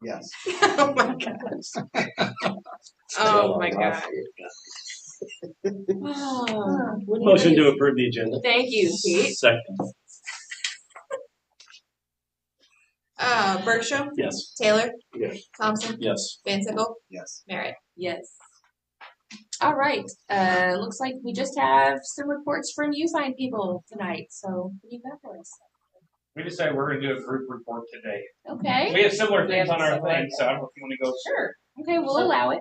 Yes. Oh my gosh. Oh my gosh. Motion to approve the agenda. Thank you, Pete. Second. Bergstrom? Yes. Taylor? Yes. Thompson? Yes. Van Sickle? Yes. Merritt? Yes. All right. Looks like we just have some reports from you fine people tonight. So what do you got for us? We decided we're going to do a group report today. Okay. We have similar things on our thing, so I don't know if you want to go. Sure. Okay, we'll allow it.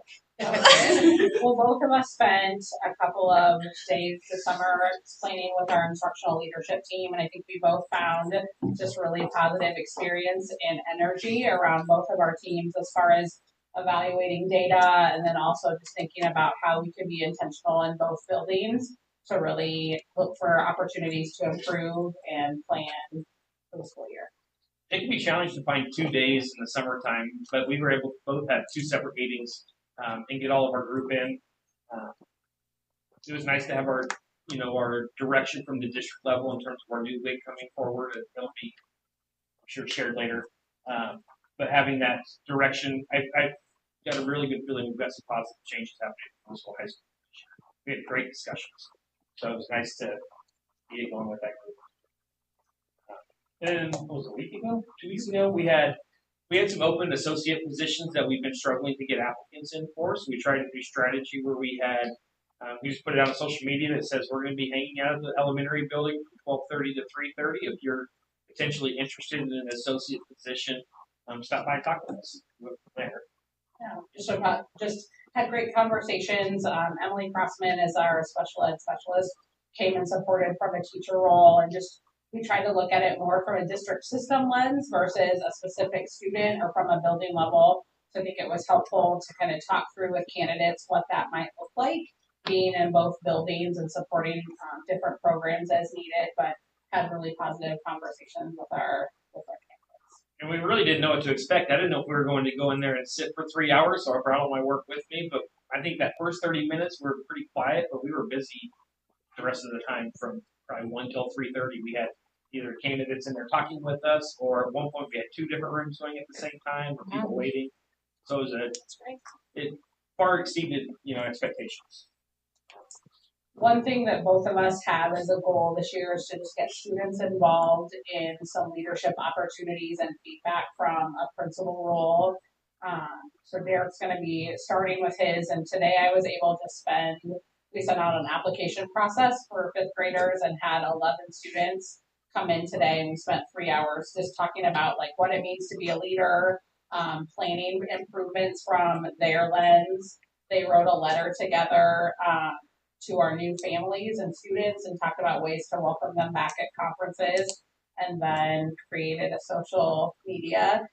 Well, both of us spent a couple of days this summer explaining with our instructional leadership team, and I think we both found just really positive experience and energy around both of our teams as far as evaluating data and then also just thinking about how we can be intentional in both buildings to really look for opportunities to improve and plan for the school year. It can be challenging to find 2 days in the summertime, but we were able to both have 2 separate meetings and get all of our group in. It was nice to have our direction from the district level in terms of our new wing coming forward. It'll be, I'm sure, shared later. But having that direction, I got a really good feeling we've got some positive changes happening in middle school, high school. We had great discussions, so it was nice to be going with that group. And what was it, a week ago, 2 weeks ago, we had some open associate positions that we've been struggling to get applicants in for. So we tried a new strategy where we just put it out on social media that says we're going to be hanging out of the elementary building from 12:30 to 3:30. If you're potentially interested in an associate position, stop by and talk with us. We'll there. Yeah, just had great conversations. Emily Crossman is our special ed specialist, came and supported from a teacher role, and just we tried to look at it more from a district system lens versus a specific student or from a building level. So I think it was helpful to kind of talk through with candidates what that might look like, being in both buildings and supporting different programs as needed, but had really positive conversations with our candidates. And we really didn't know what to expect. I didn't know if we were going to go in there and sit for 3 hours, so I brought all my work with me. But I think that first 30 minutes were pretty quiet, but we were busy the rest of the time from probably 1 till 3:30. We had either candidates in there talking with us, or at one point we had 2 different rooms going at the same time, or people waiting. So it far exceeded expectations. One thing that both of us have as a goal this year is to just get students involved in some leadership opportunities and feedback from a principal role. So Derek's going to be starting with his, and today I was able to we sent out an application process for 5th graders and had 11 students come in today, and we spent 3 hours just talking about like what it means to be a leader, planning improvements from their lens. They wrote a letter together to our new families and students and talked about ways to welcome them back at conferences, and then created a social media,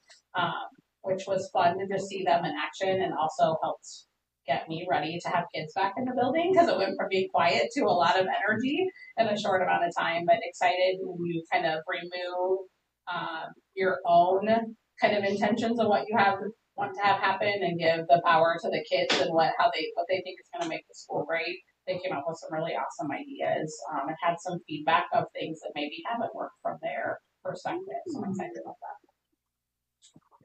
which was fun to just see them in action, and also helped get me ready to have kids back in the building because it went from being quiet to a lot of energy in a short amount of time, but excited when you kind of remove your own kind of intentions of what you want to have happen and give the power to the kids and what they think is going to make the school great. They came up with some really awesome ideas and had some feedback of things that maybe haven't worked from their perspective. So I'm excited about that.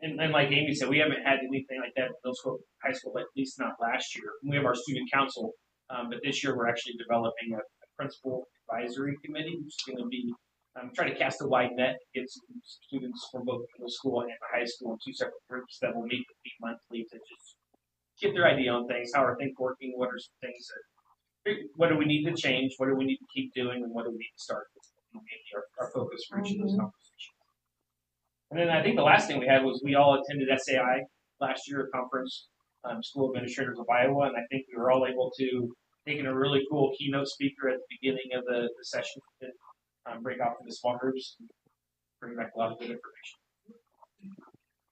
And like Amy said, we haven't had anything like that in middle school, high school, at least not last year. We have our student council, but this year we're actually developing a principal advisory committee, which is going to be trying to cast a wide net, get some students from both middle school and high school in 2 separate groups that will meet monthly to just get their idea on things. How are things working? What are some things what do we need to change? What do we need to keep doing? And what do we need to start with? Maybe our focus for each of those conversations. And then I think the last thing we had was we all attended SAI last year, a conference, School Administrators of Iowa, and I think we were all able to take in a really cool keynote speaker at the beginning of the session and break off into small groups and bring back a lot of good information.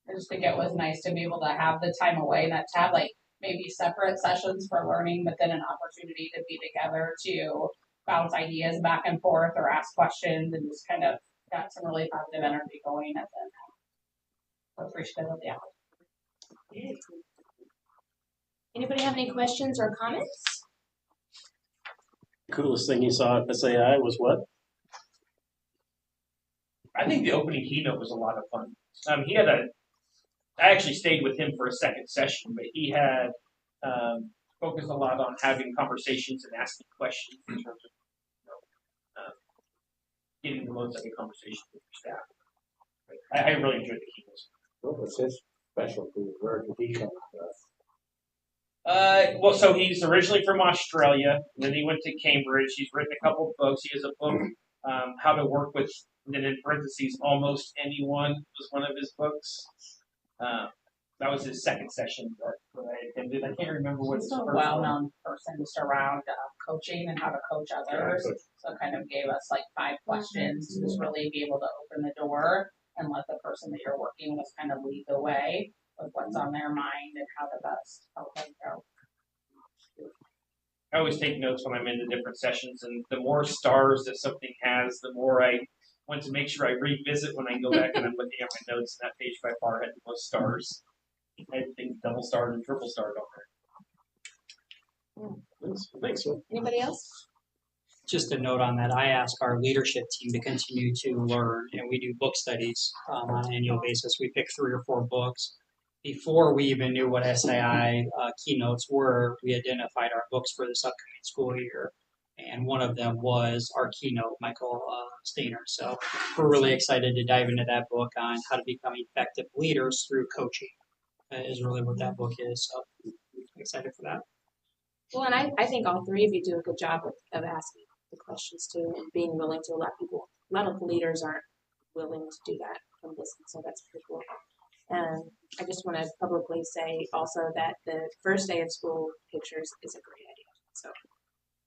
I just think it was nice to be able to have the time away, not to have like maybe separate sessions for learning, but then an opportunity to be together to bounce ideas back and forth or ask questions and just kind of got some really positive energy going at the end. Appreciative of the opportunity. Anybody have any questions or comments? Coolest thing you saw at SAI was what? I think the opening keynote was a lot of fun. He had I actually stayed with him for a second session, but he had focused a lot on having conversations and asking questions in terms of getting the most out of the conversation with your staff. I really enjoyed the keynotes. What was his specialty? Where did he come from? Well, so he's originally from Australia. Then he went to Cambridge. He's written a couple of books. He has a book, How to Work with, and then in parentheses, Almost Anyone was one of his books. That was his second session that I attended. I can't remember what his He's a first well-known person just around coaching and how to coach others. So it kind of gave us like 5 questions to just really be able to open the door and let the person that you're working with kind of lead the way with what's on their mind and how to best help them go. I always take notes when I'm in the different sessions, and the more stars that something has, the more I want to make sure I revisit when I go back and I'm looking at my notes. And that page by far had the most stars. I had things double starred and triple starred on there. Thanks. Anybody else? Just a note on that, I ask our leadership team to continue to learn, and we do book studies on an annual basis. We pick 3 or 4 books. Before we even knew what SAI keynotes were, we identified our books for this upcoming school year, and one of them was our keynote, Michael Stainer. So we're really excited to dive into that book on how to become effective leaders through coaching. Is really what that book is. So I'm excited for that. Well, and I think all 3 of you do a good job of asking the questions too, and being willing to let people. A lot of leaders aren't willing to do that and listen, so that's pretty cool. And I just want to publicly say also that the first day of school pictures is a great idea. So,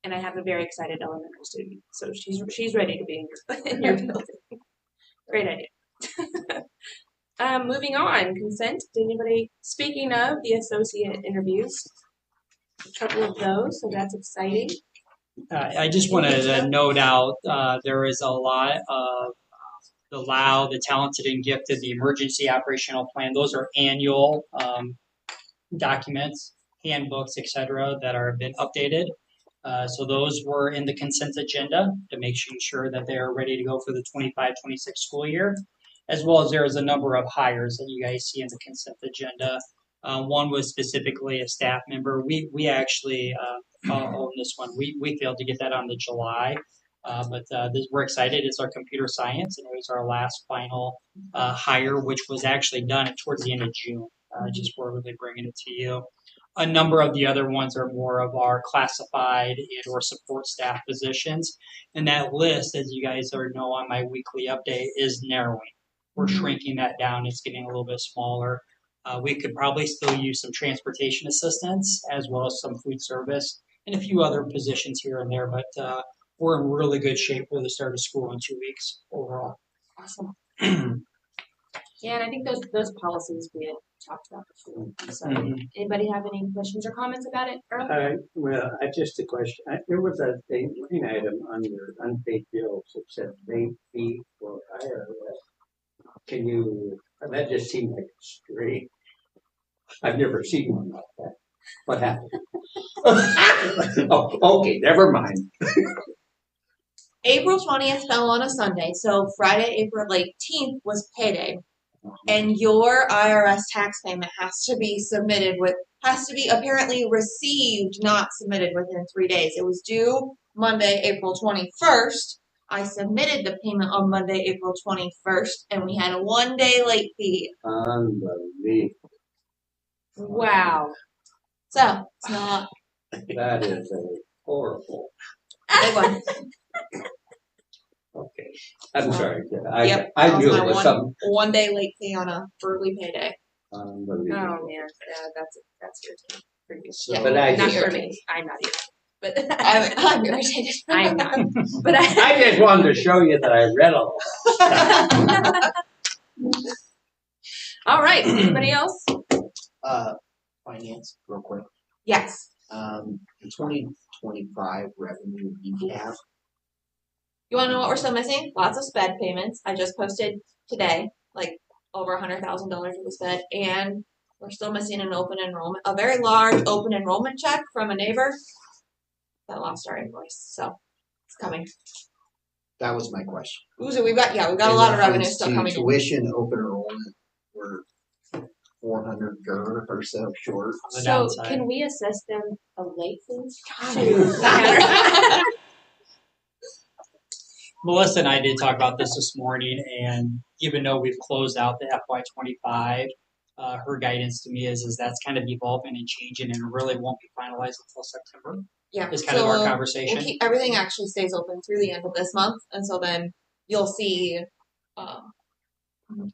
and I have a very excited elementary student, so she's ready to be in your building. Great idea. Moving on, consent. Did anybody? Speaking of the associate interviews, a couple of those, so that's exciting. I just wanted to note out there is a lot of the LAO, the Talented and Gifted, the Emergency Operational Plan. Those are annual documents, handbooks, etc., that are been updated. So those were in the consent agenda to make sure that they are ready to go for the 25-26 school year, as well as there is a number of hires that you guys see in the consent agenda. One was specifically a staff member. We actually own this one. We failed to get that on the July, but we're excited. It's our computer science, and it was our last final hire, which was actually done towards the end of June. Just we're really bringing it to you. A number of the other ones are more of our classified and or support staff positions. And that list, as you guys know on my weekly update, is narrowing. We're shrinking that down. It's getting a little bit smaller. We could probably still use some transportation assistance as well as some food service and a few other positions here and there. But we're in really good shape for the start of school in 2 weeks overall. Awesome. Yeah, and I think those policies we had talked about before. So, anybody have any questions or comments about it, Earl? Well, just a question. There was a line item on your unpaid bills that said late fee for IRS. Can you? That just seemed like a straight. I've never seen one like that. What happened? Oh, okay, never mind. April 20th fell on a Sunday, so Friday, April 18th was payday. And your IRS tax payment has to be apparently received, not submitted within 3 days. It was due Monday, April 21st. I submitted the payment on Monday, April 21st, and we had a 1-day late fee. Unbelievable. Wow. So, it's not. That is a horrible. Big one. Okay. I'm sorry. Yep. I knew it was some 1-day late fee on a early payday. unbelievable. Oh man, yeah, that's irritating for you. So, Yeah, but I not just, for me. I'm not either. But I'm irritated. I'm not. But I just wanted to show you that I read all that. All right. Anybody else? Finance, real quick. Yes. The 2025 revenue recap. You want to know what we're still missing? Lots of SPED payments. I just posted today, like over $100,000 of the SPED, and we're still missing an open enrollment, a very large open enrollment check from a neighbor that lost our invoice. So it's coming. That was my question. Ooh, so we've got a In lot of revenue reference still to coming in. tuition, open enrollment, we're weaker or so short. On the So downside. can we assess them a late fee? Melissa and I did talk about this morning, and even though we've closed out the FY25, her guidance to me is that's kind of evolving and changing, and really won't be finalized until September. Yeah. Is kind of our conversation. We'll keep, everything actually stays open through the end of this month, and so then you'll see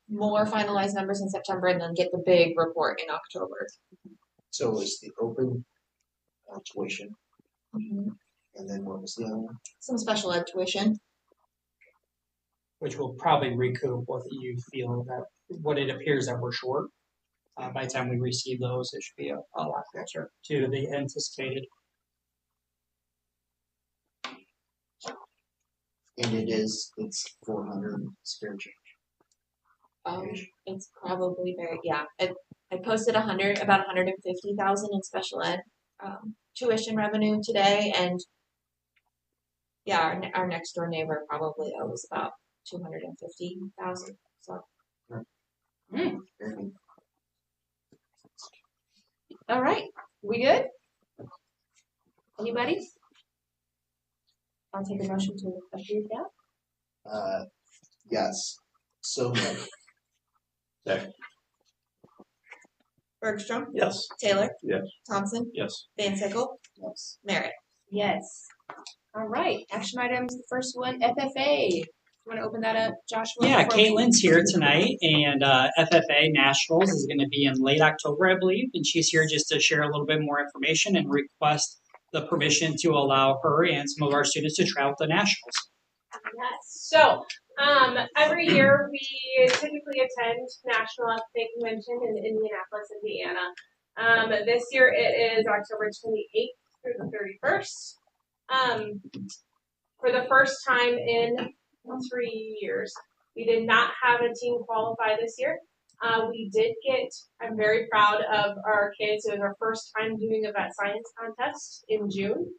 more finalized numbers in September, and then get the big report in October. So it's the open tuition, and then what was the other one? Some special ed tuition. Which will probably recoup what you feel that what it appears that we're short. By the time we receive those, it should be a lot closer to the anticipated. And it's 400 spare change. It's probably very I posted about 150,000 in special ed tuition revenue today, and our next door neighbor probably owes about 250,000. So. All right, we good? Anybody? I'll take a motion to approve that. Yes. So moved. Bergstrom, Yes. Taylor, Yes. Thompson, Yes. Van Sickle, Yes. Merritt. Yes. All right, action items. The first one, FFA. You want to open that up, Joshua? Yeah, before- Caitlin's here tonight, and FFA Nationals is going to be in late October, I believe, and she's here just to share a little bit more information and request the permission to allow her and some of our students to travel to Nationals. Yes. So every year we typically attend National FFA Convention in Indianapolis, Indiana. This year it is October 28th through the 31st. For the first time in 3 years, we did not have a team qualify this year. We did I'm very proud of our kids. It was our first time doing a vet science contest in June.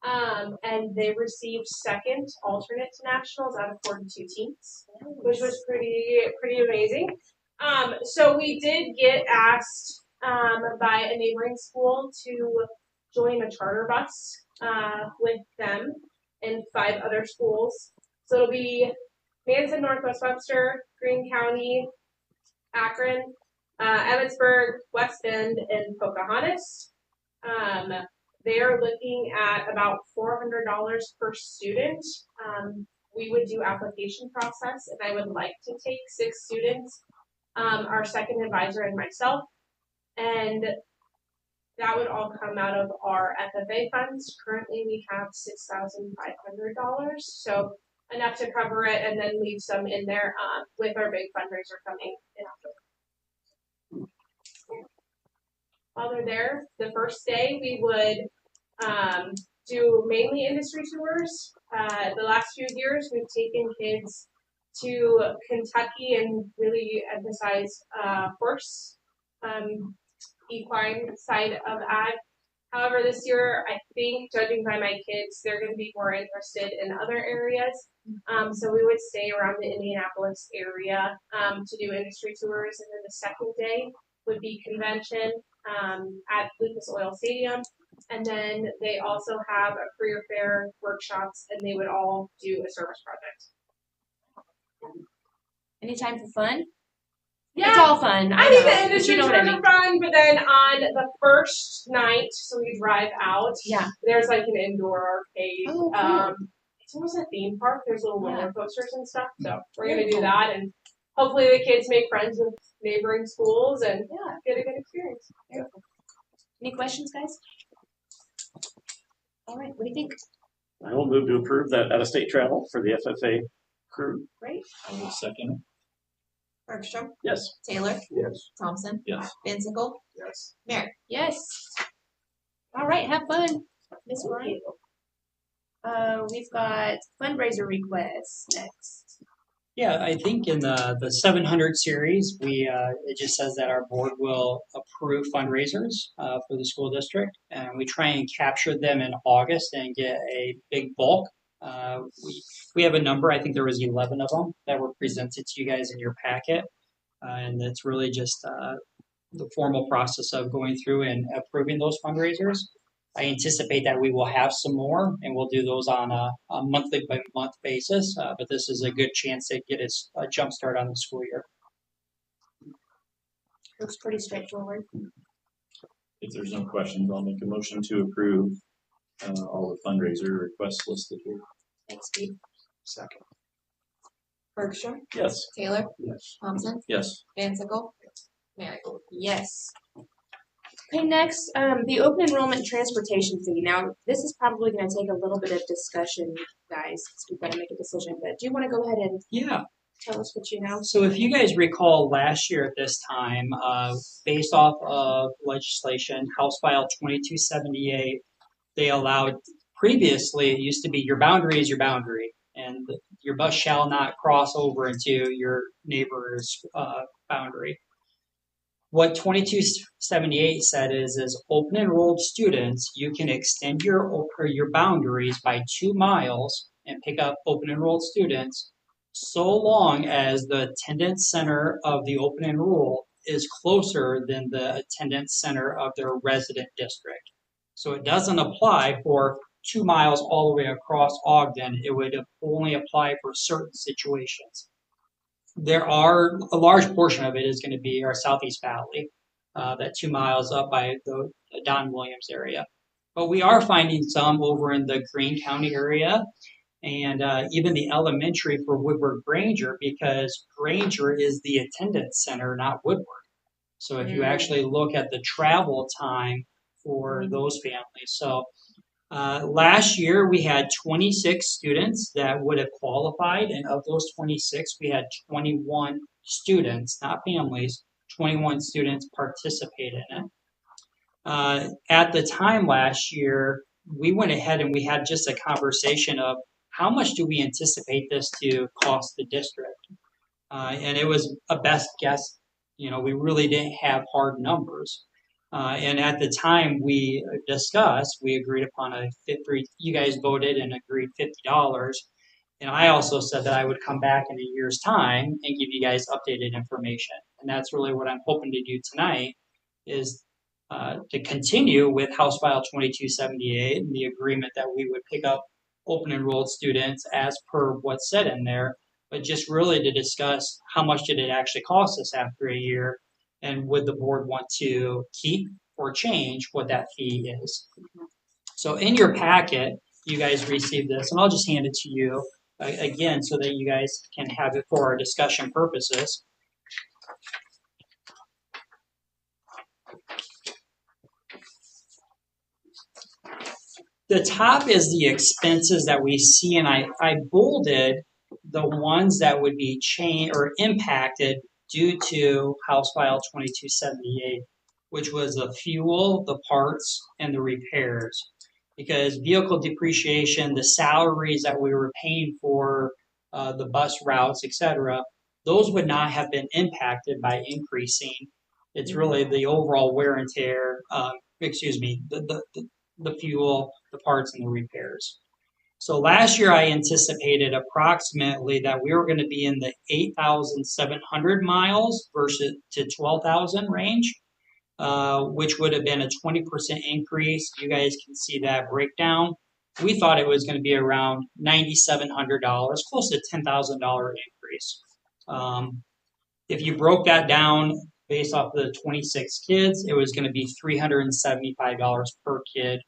And they received second alternate to nationals out of 42 teams, which was pretty amazing. So we did get asked by a neighboring school to join a charter bus with them and 5 other schools. So it'll be Manson, Northwest Webster, Greene County, Akron, Emmitsburg, West Bend, and Pocahontas. They are looking at about $400 per student. We would do application process, and I would like to take 6 students, our second advisor and myself, and that would all come out of our FFA funds. Currently, we have $6,500, so enough to cover it, and then leave some in there with our big fundraiser coming in October. While they're there, the first day we would do mainly industry tours. The last few years, we've taken kids to Kentucky and really emphasize horse, equine side of ag. However, this year, I think, judging by my kids, they're going to be more interested in other areas. So we would stay around the Indianapolis area to do industry tours. And then the second day would be convention at Lucas Oil Stadium. And then they also have a career fair workshops, and they would all do a service project. Any time for fun? Yeah. It's all fun. I think know, the industry but you know what I tours mean. are fun, but then on the first night, so we drive out, Yeah. there's like an indoor arcade. Oh, cool. It's almost a theme park. There's little roller coasters and stuff. So we're Very gonna do cool. that, and hopefully the kids make friends with neighboring schools and get a good experience. Any questions, guys? All right, what do you think? I will move to approve that out-of-state travel for the FFA crew. Great. I will second. Bergstrom, Yes. Taylor, Yes. Thompson, Yes. Van Sickle, Yes. Merritt. Yes. All right, have fun, Miss Ryan. We've got fundraiser requests next. Yeah, I think in the 700 series, it just says that our board will approve fundraisers for the school district, and we try and capture them in August and get a big bulk. We have a number. I think there was 11 of them that were presented to you guys in your packet, and it's really just the formal process of going through and approving those fundraisers. I anticipate that we will have some more, and we'll do those on a monthly by month basis. But this is a good chance to get us a jump start on the school year. Looks pretty straightforward. If there's no questions, I'll make a motion to approve all the fundraiser requests listed here. Thanks, Steve. Second. Bergstrom, Yes. Taylor, Yes. Thompson, Yes. Van Sickle, Mary. Yes. Okay, next, the open enrollment transportation fee. Now, this is probably going to take a little bit of discussion, guys, because we've got to make a decision. But do you want to go ahead and tell us what you know? So if you guys recall last year at this time, based off of legislation, House File 2278, they allowed, previously it used to be your boundary is your boundary, and your bus shall not cross over into your neighbor's boundary. What 2278 said is open enrolled students, you can extend your boundaries by 2 miles and pick up open enrolled students so long as the attendance center of the open enroll is closer than the attendance center of their resident district. So it doesn't apply for 2 miles all the way across Ogden. It would only apply for certain situations. There are a large portion of it is going to be our Southeast Valley, that 2 miles up by the Don Williams area. But we are finding some over in the Greene County area and even the elementary for Woodward Granger, because Granger is the attendance center, not Woodward. So if you actually look at the travel time for those families. So last year we had 26 students that would have qualified, and of those 26, we had 21 students, not families, 21 students participate in it. At the time last year, we went ahead and we had just a conversation of how much do we anticipate this to cost the district? And it was a best guess. You know, we really didn't have hard numbers. And at the time we discussed, we agreed upon you guys voted and agreed $50. And I also said that I would come back in a year's time and give you guys updated information. And that's really what I'm hoping to do tonight is to continue with House File 2278 and the agreement that we would pick up open enrolled students as per what's said in there, but just really to discuss how much did it actually cost us after a year, and would the board want to keep or change what that fee is. So in your packet, you guys received this, and I'll just hand it to you again so that you guys can have it for our discussion purposes. The top is the expenses that we see, and I bolded the ones that would be changed or impacted due to House File 2278, which was the fuel, the parts, and the repairs. Because vehicle depreciation, the salaries that we were paying for the bus routes, etc., those would not have been impacted by increasing. It's really the overall wear and tear, the fuel, the parts, and the repairs. So last year I anticipated approximately that we were going to be in the 8,700 miles versus to 12,000 range, which would have been a 20% increase. You guys can see that breakdown. We thought it was going to be around $9,700, close to $10,000 increase. If you broke that down based off the 26 kids, it was going to be $375 per kid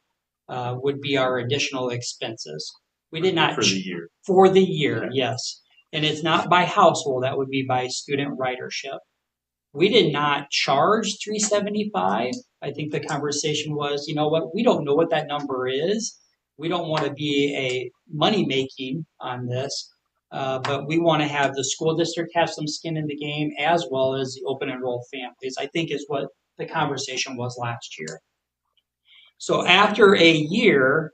would be our additional expenses. We did not for the year. For the year, yes. And it's not by household, that would be by student ridership. We did not charge $375. I think the conversation was, you know what, we don't know what that number is. We don't want to be a money making on this, but we want to have the school district have some skin in the game as well as the open enrolled families, I think is what the conversation was last year. So after a year,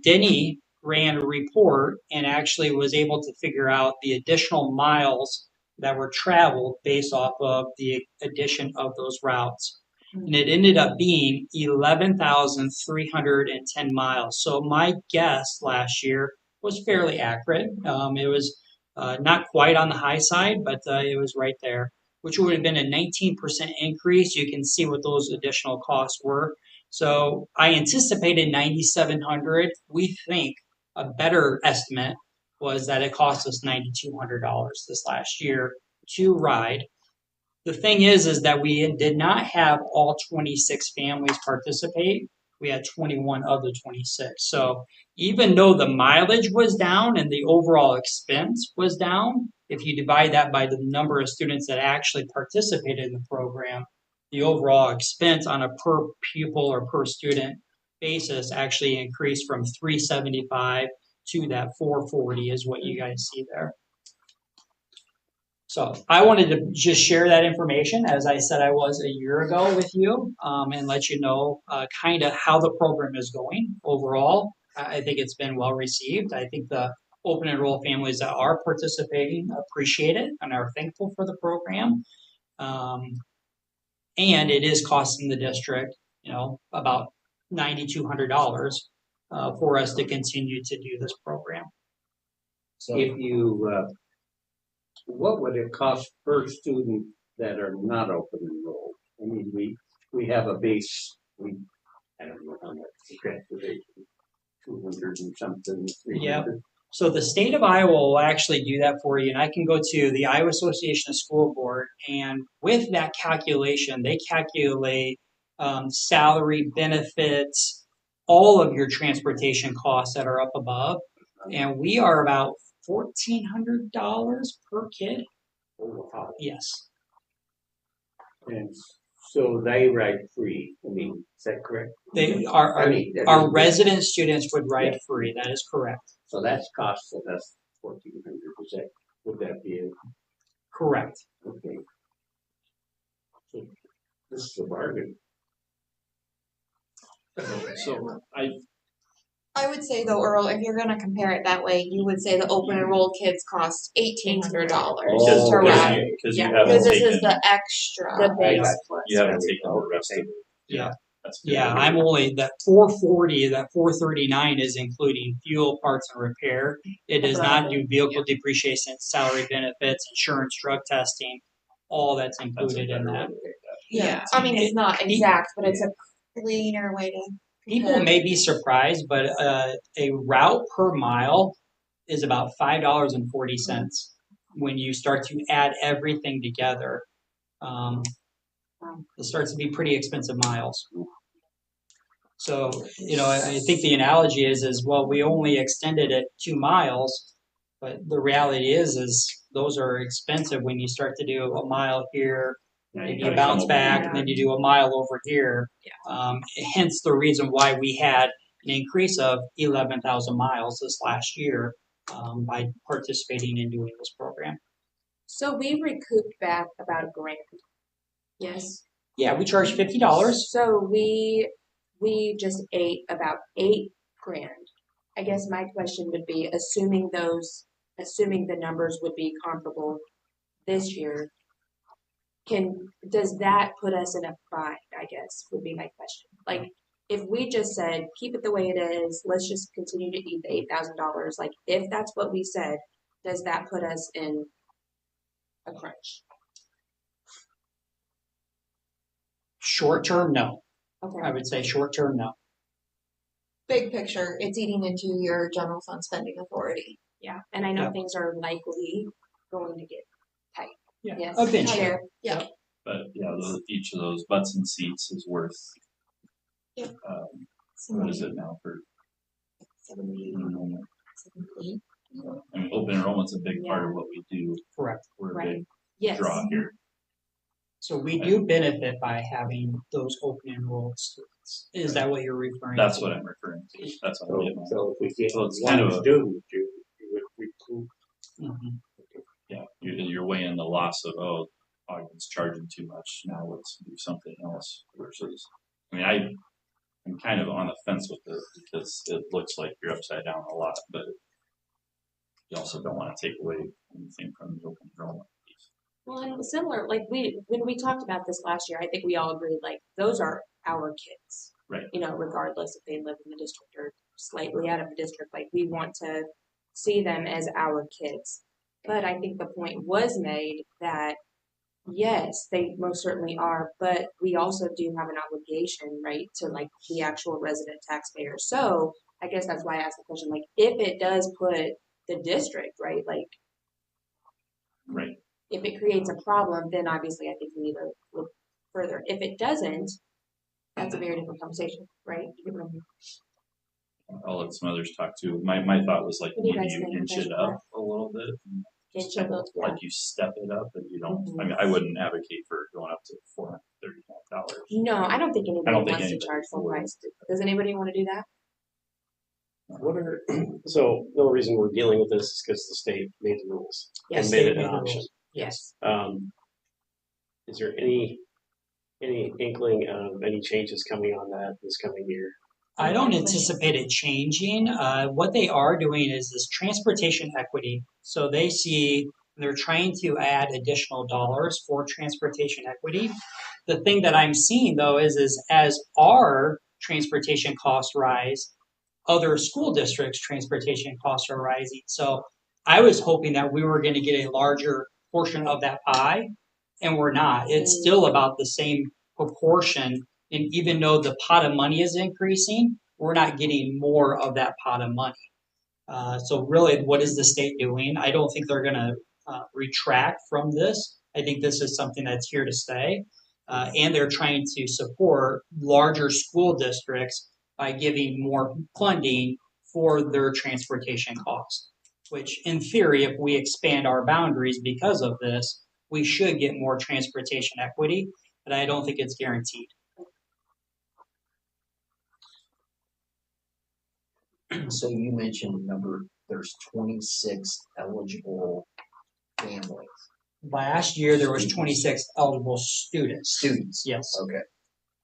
Denny ran a report and actually was able to figure out the additional miles that were traveled based off of the addition of those routes. And it ended up being 11,310 miles. So my guess last year was fairly accurate. It was not quite on the high side, but it was right there. which would have been a 19% increase. You can see what those additional costs were. So I anticipated 9,700. We think a better estimate was that it cost us $9,200 this last year to ride. The thing is that we did not have all 26 families participate. We had 21 of the 26. So even though the mileage was down and the overall expense was down, if you divide that by the number of students that actually participated in the program, the overall expense on a per pupil or per student basis actually increased from 375 to that 440 is what you guys see there. So I wanted to just share that information, as I said I was a year ago with you, and let you know kind of how the program is going overall. I think it's been well received. I think the open enroll families that are participating appreciate it and are thankful for the program. And it is costing the district, about $9,200 for us to continue to do this program. So If you, what would it cost per student that are not open enrolled? I mean, we have a base, I don't know how much the transportation, 200 and something, 300. Yep. So the state of Iowa will actually do that for you, and I can go to the Iowa Association of School Board, and with that calculation, they calculate salary, benefits, all of your transportation costs that are up above, and we are about $1,400 per kid. Oh, wow. Yes. And so they ride free. I mean, is that correct? They are our resident students would ride free. That is correct. So that's costing us 1,400. Would that be it? Correct. Okay. So this is a bargain. So I would say though, Earl, if you're gonna compare it that way, you would say the open enrolled kids cost $1,800 because to ride. you Yeah, haven't Because this taken is the extra. The base got plus. you haven't taken the rest of it. Yeah. That's good. Yeah, I'm only that 440, that 439 is including fuel, parts, and repair. It does not do vehicle depreciation, salary benefits, insurance, drug testing. All that's That's a included in better way that. to take that. Yeah, I mean, it's not exact, but it's a cleaner way to. People may be surprised, but a route per mile is about $5.40 when you start to add everything together. It starts to be pretty expensive miles. So, I think the analogy is well, we only extended it 2 miles, but the reality is those are expensive when you start to do a mile here, maybe you bounce back, and then you do a mile over here. Hence the reason why we had an increase of 11,000 miles this last year by participating in doing this program. So we recouped back about $1,000. Yes. Yeah, we charge $50. So we just ate about $8,000. I guess my question would be, assuming the numbers would be comparable this year, does that put us in a bind? I guess would be my question. Like, if we just said keep it the way it is, let's just continue to eat the $8,000. Like, if that's what we said, does that put us in a crunch? Short term, no. Okay. I would say short term, no. Big picture, it's eating into your general fund spending authority. Yeah, and I know Yeah. things are likely going to get tight. Yeah, Yes. eventually. Higher. Yeah. But yeah, each of those butts and seats is worth. Yep. What is it now for 78. enrollment? 78. I mean, open enrollment's a big part of what we do. Correct. We're a Right. big Yes. draw here. So we do benefit by having those open enrolled students. Is that what you're referring to? That's what I'm referring to. That's what I'm getting at. So if we get So it's one kind of a- student, you would recoup. Mhm. Yeah, you're weighing the loss of, Ogden's charging too much, now let's do something else versus, I mean, I'm kind of on the fence with it because it looks like you're upside down a lot, but you also don't want to take away anything from the open enrollment piece. Well, and similar, like when we talked about this last year, I think we all agreed, like, those are our kids. Right. Regardless if they live in the district or slightly out of the district, like, we want to see them as our kids. But I think the point was made that Yes, they most certainly are, but we also do have an obligation, right, to like the actual resident taxpayer. So I guess that's why I asked the question, like, if it does put the district, right, like, Right. if it creates a problem, then obviously I think we need to look further. If it doesn't, that's a very different conversation, right? You get what I mean? I'll let some others talk too. My thought was like What do you maybe guys you think, inch it Professor up a little bit. And Inch step it up, yeah. Like you step it up, but you don't. Mhm. I mean, I wouldn't advocate for going up to $435. No, I don't think anybody don't think wants to anybody charge full would. price. Does anybody want to do that? What are so the only reason we're dealing with this is because the state made the rules Yes, and made it they an made the option. rules. Yes. Is there any inkling of any changes coming on that this coming year? I don't anticipate it changing. What they are doing is this transportation equity. So they see they're trying to add additional dollars for transportation equity. The thing that I'm seeing though is as our transportation costs rise, other school districts' transportation costs are rising. So I was hoping that we were going to get a larger portion of that pie, and we're not. It's still about the same proportion. And even though the pot of money is increasing, we're not getting more of that pot of money. So really, what is the state doing? I don't think they're going to retract from this. I think this is something that's here to stay. And they're trying to support larger school districts by giving more funding for their transportation costs, which in theory, if we expand our boundaries because of this, we should get more transportation equity, but I don't think it's guaranteed. So you mentioned there's 26 eligible families, Last year, there was 26 eligible students. students. Yes, Okay,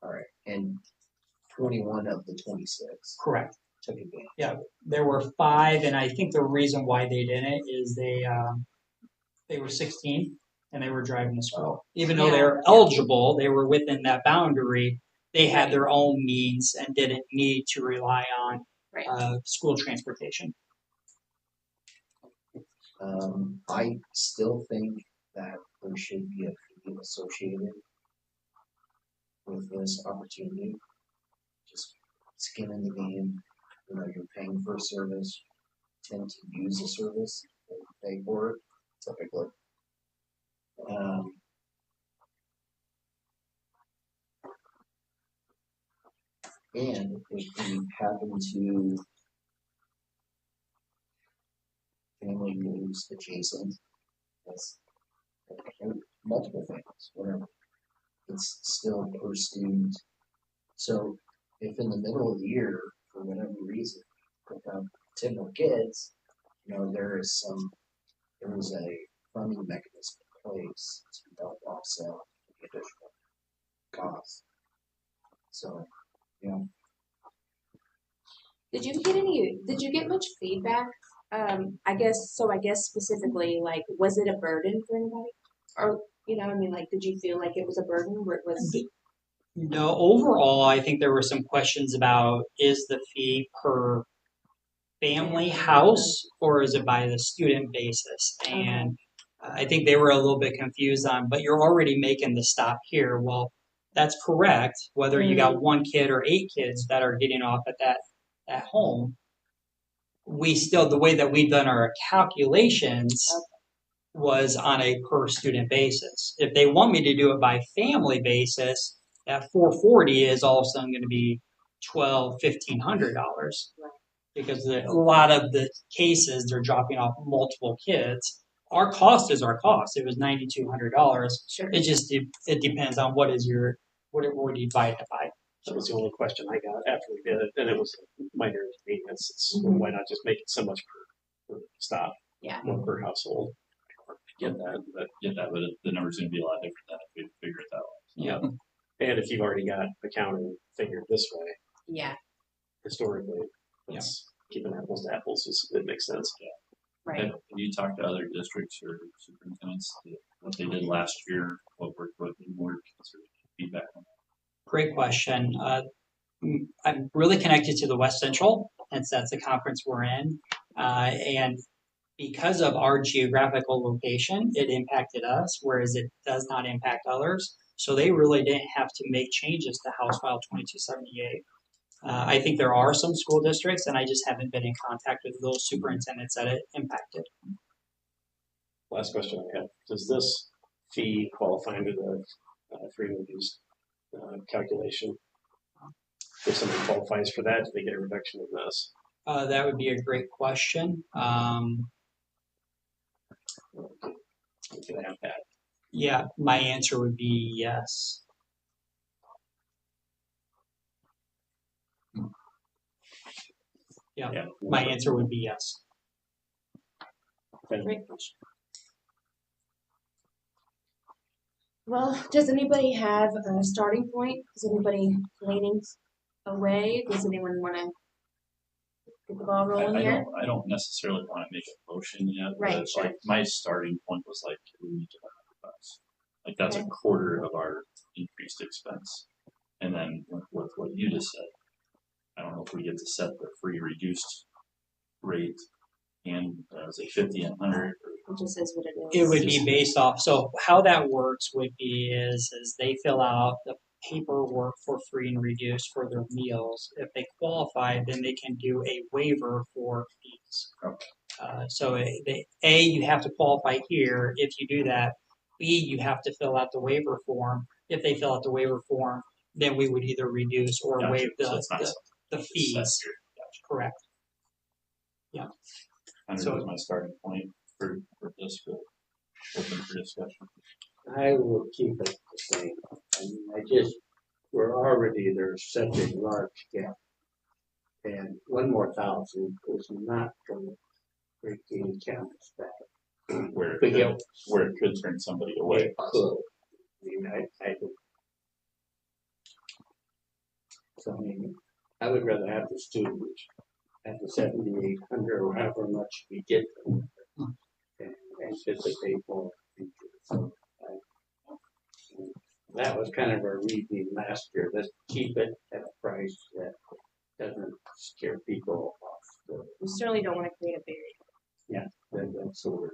all right, and 21 of the 26 correct. took advantage. Yeah, there were 5, and I think the reason why they didn't is they were 16 and they were driving to school. Even though they were eligible, they were within that boundary. They had their own means and didn't need to rely on school transportation. I still think that there should be a fee associated with this opportunity. Just skin in the game. You know, you're paying for a service, tend to use a service, and pay for it typically. And if we happen to family moves adjacent, that's multiple families, whatever. It's still per student. So if in the middle of the year, for whatever reason, pick up 10 more kids, you know, there is a funding mechanism in place to help offset the additional costs. So, you know. Did you get much feedback? I guess specifically, like, was it a burden for anybody? Or, I mean, like, did you feel like it was a burden or it was? No, overall, I think there were some questions about is the fee per family house or is it by the student basis? And I think they were a little bit confused on, but you're already making the stop here. Well, that's correct. Whether you got 1 kid or 8 kids that are getting off at that home, we still, the way that we've done our calculations was on a per student basis. If they want me to do it by family basis, that 440 is all of a sudden going to be $1,200-$1,500 because a lot of the cases they're dropping off multiple kids. Our cost is our cost. It was $9,200. Sure. It just it depends on what do you divide it by. That was the only question I got after we did it, and it was minor maintenance. Why not just make it so much per stop? Yeah. One per household. Get that, but the number's going to be a lot different than if we figure it that way. Yeah. And if you've already got accounting figured this way, Yeah. historically, it's keeping apples to apples. It makes sense. Yeah. Right. Have you talked to other districts or superintendents what they did last year? What more feedback on that? Great question. I'm really connected to the West Central, since that's the conference we're in. And because of our geographical location, it impacted us, whereas it does not impact others. So they really didn't have to make changes to House File 2278. I think there are some school districts, and I just haven't been in contact with those superintendents that it impacted. Last question I have: does this fee qualify under the free and reduced calculation? If somebody qualifies for that, do they get a reduction in this? That would be a great question. Do they have that? Yeah, my answer would be yes. Yeah, my answer would be yes. Great question. Well, does anybody have a starting point? Is anybody leaning away? Does anyone want to get the ball rolling here? I don't necessarily want to make a motion yet, Right, but sure. like my starting point was like we need to have $100. Like that's Okay. a quarter of our increased expense. And then with what you just said, I don't know if we get to set the free reduced rate and say 50 and 100. It just is what it It is. would be based off, so how that works would be is they fill out the paperwork for free and reduced for their meals. If they qualify, then they can do a waiver for fees. So you have to qualify here. If you do that, B, you have to fill out the waiver form. If they fill out the waiver form, then we would either reduce or Gotcha. waive So it's not the fees. Gotcha. Correct. Yeah. 100 So- was my starting point for this, but open for discussion. I will keep it the same. I mean, we're already, there's such a large gap. And one more thousand is not going to break any counties back. Where But yeah, it could turn somebody away. it could. I mean, I would. So I mean, I would rather have the students at the 7,800 or however much we get them and anticipate more future. So that was kind of our reasoning last year. Let's keep it at a price that doesn't scare people off. So We certainly don't want to create a barrier. that's sort of.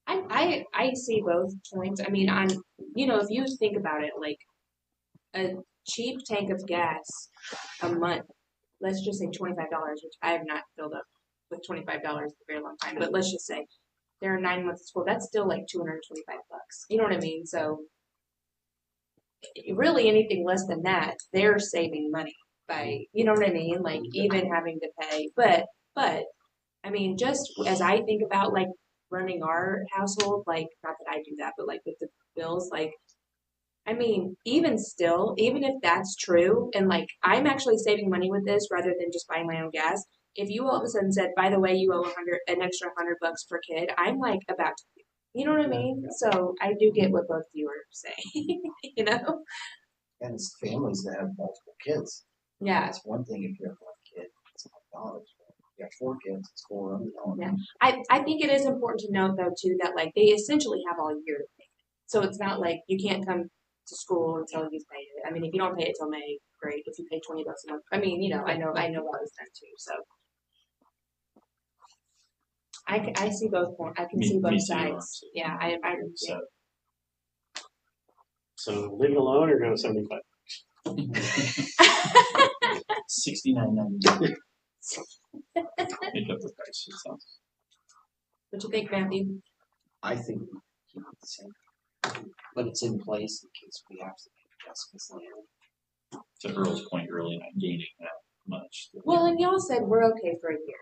I see both points. I mean, if you think about it, like a cheap tank of gas a month, let's just say $25, which I have not filled up with $25 in a very long time, but let's just say there are 9 months of school. That's still like $225. You know what I mean? So really anything less than that, they're saving money by, you know what I mean? Like even having to pay, but I mean, just as I think about like running our household, like not that I do that, but like with the bills, like, I mean, even still, even if that's true, and like I'm actually saving money with this rather than just buying my own gas. If you all of a sudden said, by the way, you owe an extra $100 per kid, I'm like about to, you know what I mean? So I do get what both of you are saying, you know? And it's families that have multiple kids. Yeah. It's one thing if you have one kid, it's $100. If you have 4 kids, it's $400. Yeah. I think it is important to note though too that like they essentially have all year to pay it. So it's not like you can't come to school until you've paid it. I mean, if you don't pay it till May, great. If you pay $20 a month, I mean, I know that was done too. So I see both points. I can Me- see me both too, sides. honestly. Yeah, I agree. So So leave it alone or go to 75? 69.99. Make up the price. It sounds. What you think, Matthew? I think we keep it the same. But it's in place in case we have to make adjustments later. To Earl's point, really not gaining that much. Well, and y'all said we're okay for a year.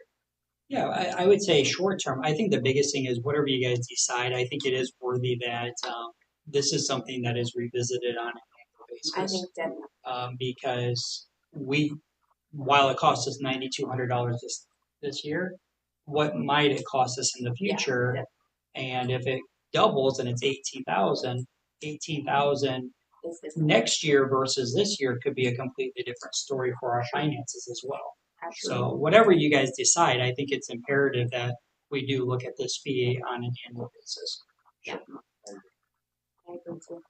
Yeah, I would say short term. I think the biggest thing is whatever you guys decide. I think it is worthy that this is something that is revisited on an annual I basis. think definitely. Because while it cost us $9,200 this year, what might it cost us in the future? Yeah. And if it doubles and it's 18,000 It's this next year versus this year could be a completely different story for our finances as well. absolutely. So whatever you guys decide, I think it's imperative that we do look at this fee on an annual basis. I agree too.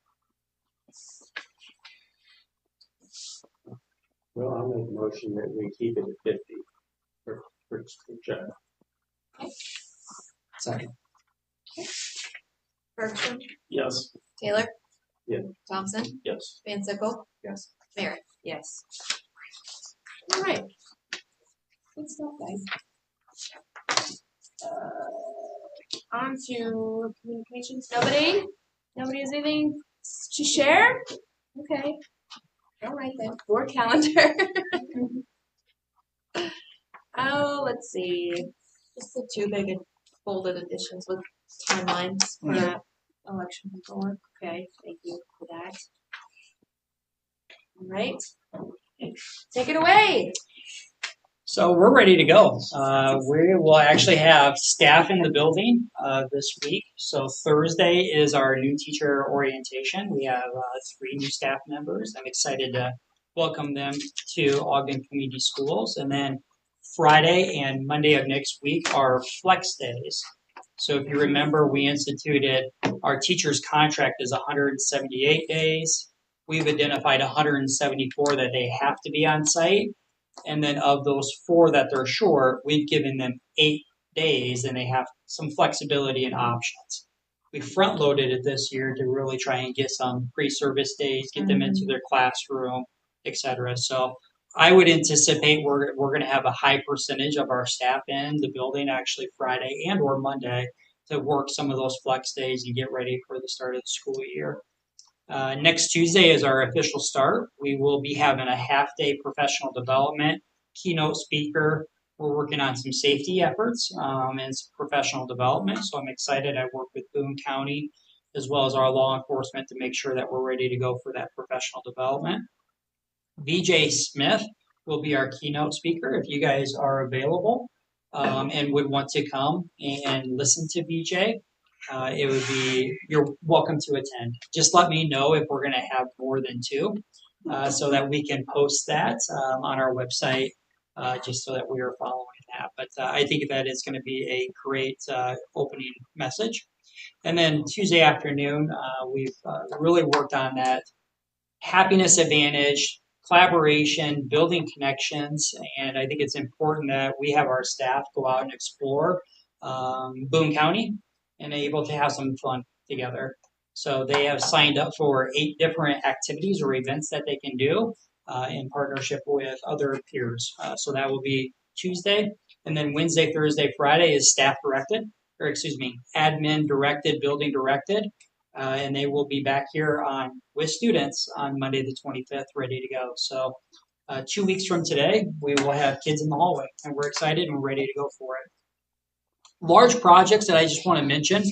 Well, I'll make a motion that we keep it at 50. for Jeff. Second. Bergstrom, Yes. Taylor. Yeah. Thompson, Yes. Van Sickle, Yes. Merritt. Yes. All right. Good stuff, guys. On to communications. Nobody? Nobody has anything to share? Okay. All right then. Board calendar. Oh, let's see. Just the two big and bolded additions with timelines for that election paperwork. Okay, thank you for that. All right. Take it away. So we're ready to go. We will actually have staff in the building this week. So Thursday is our new teacher orientation. We have 3 new staff members. I'm excited to welcome them to Ogden Community Schools. And then Friday and Monday of next week are flex days. So if you remember, we instituted our teacher's contract is 178 days. We've identified 174 that they have to be on site. And then of those 4 that they're short, we've given them 8 days and they have some flexibility and options. We front loaded it this year to really try and get some pre-service days, get them into their classroom, etc. So I would anticipate we're going to have a high percentage of our staff in the building actually Friday and or Monday to work some of those flex days and get ready for the start of the school year. Next Tuesday is our official start. We will be having a half-day professional development, keynote speaker. We're working on some safety efforts and some professional development. So I'm excited. I work with Boone County as well as our law enforcement to make sure that we're ready to go for that professional development. VJ Smith will be our keynote speaker if you guys are available and would want to come and listen to VJ. It would be, you're welcome to attend. Just let me know if we're going to have more than 2 so that we can post that on our website just so that we are following that. But I think that is going to be a great opening message. And then Tuesday afternoon, we've really worked on that happiness advantage, collaboration, building connections, and I think it's important that we have our staff go out and explore Boone County and able to have some fun together. So they have signed up for 8 different activities or events that they can do in partnership with other peers. So that will be Tuesday, and then Wednesday, Thursday, Friday is staff directed, or excuse me, admin directed, building directed. And they will be back here with students on Monday the 25th, ready to go. So 2 weeks from today, we will have kids in the hallway, and we're excited and we're ready to go for it. Large projects that I just want to mention.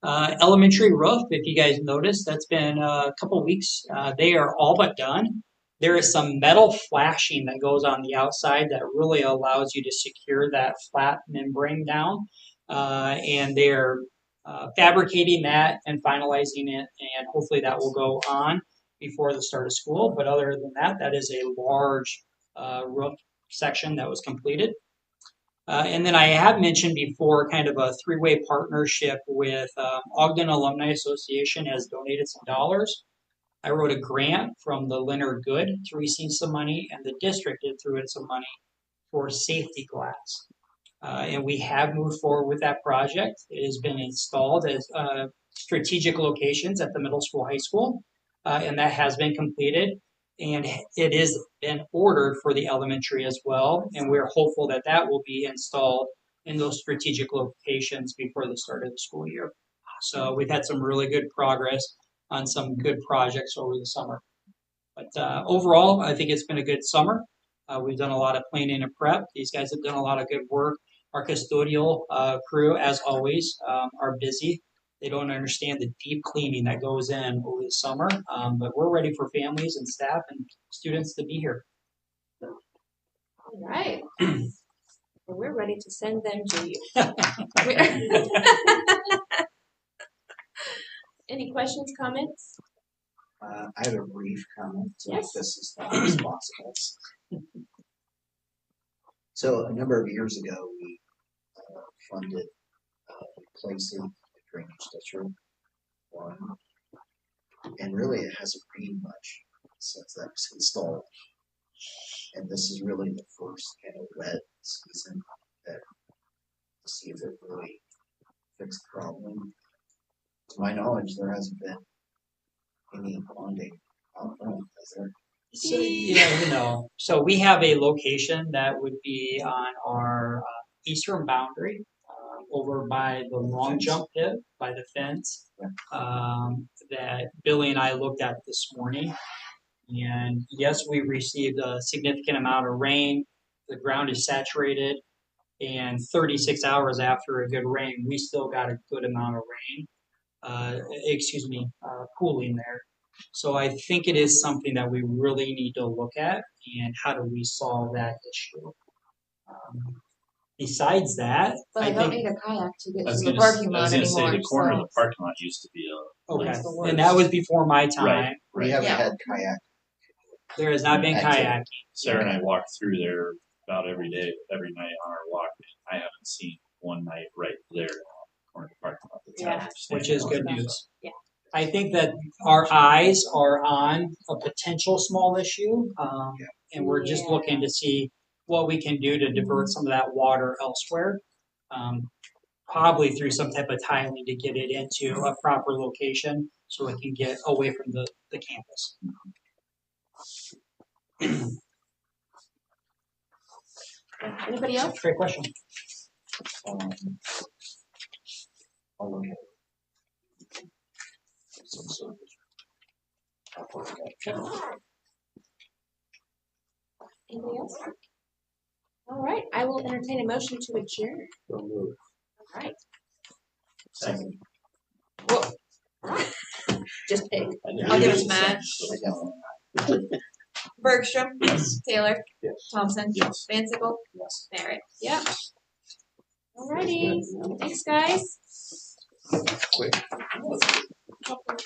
Elementary roof, if you guys noticed, that's been a couple weeks. They are all but done. There is some metal flashing that goes on the outside that really allows you to secure that flat membrane down. And they're fabricating that and finalizing it, and hopefully that will go on before the start of school. But other than that, that is a large roof section that was completed. And then I have mentioned before kind of a 3-way partnership with Ogden Alumni Association has donated some dollars. I wrote a grant from the Leonard Good to receive some money, and the district threw in some money for safety glass. And we have moved forward with that project. It has been installed as strategic locations at the middle school, high school, and that has been completed. And it is been ordered for the elementary as well, and we're hopeful that that will be installed in those strategic locations before the start of the school year. So we've had some really good progress on some good projects over the summer. But overall, I think it's been a good summer. We've done a lot of planning and prep. These guys have done a lot of good work. Our custodial crew, as always, are busy. They don't understand the deep cleaning that goes in over the summer, but we're ready for families and staff and students to be here. All right. Well, we're ready to send them to you. Any questions, comments? I have a brief comment. Yes. If this is not as possible. So a number of years ago, we funded replacing the drainage ditch one, and really it hasn't rained much since that was installed. And this is really the first kind of wet season that to see if it really fixed the problem. To my knowledge, there hasn't been any bonding out front, has there? So, so we have a location that would be on our eastern boundary, over by the long jump pit, by the fence, that Billy and I looked at this morning. And yes, we received a significant amount of rain. The ground is saturated, and 36 hours after a good rain, we still got a good amount of rain. Pooling there. So I think it is something that we really need to look at, and how do we solve that issue? Besides that, But I don't need a kayak to get I was to the gonna, parking I was lot gonna say anymore. the corner of So the parking lot used to be a okay, That's the worst. and that was before my time. Right. We haven't Yeah. had kayak. There has not been Activity. kayaking. Sarah and I walk through there about every day, every night on our walk. I haven't seen one night right there on the corner of the parking lot. that's Yeah. actually Which is standing good on. news. Yeah. I think that our eyes are on a potential small issue, and we're just Yeah. looking to see what we can do to divert some of that water elsewhere. Probably through some type of tiling to get it into a proper location so it can get away from the campus. Anybody else? Great question. I'll look at it. Some sort of- I'll put it up. Anybody else? All right, I will entertain a motion to adjourn. So moved. All right. Second. Just pick. I'll give it to Matt. I know. Bergstrom. Taylor. Yes. Thompson. Yes. Van Sickle. Yes. Barrett. Yep. Alrighty. Thanks, guys. Quick.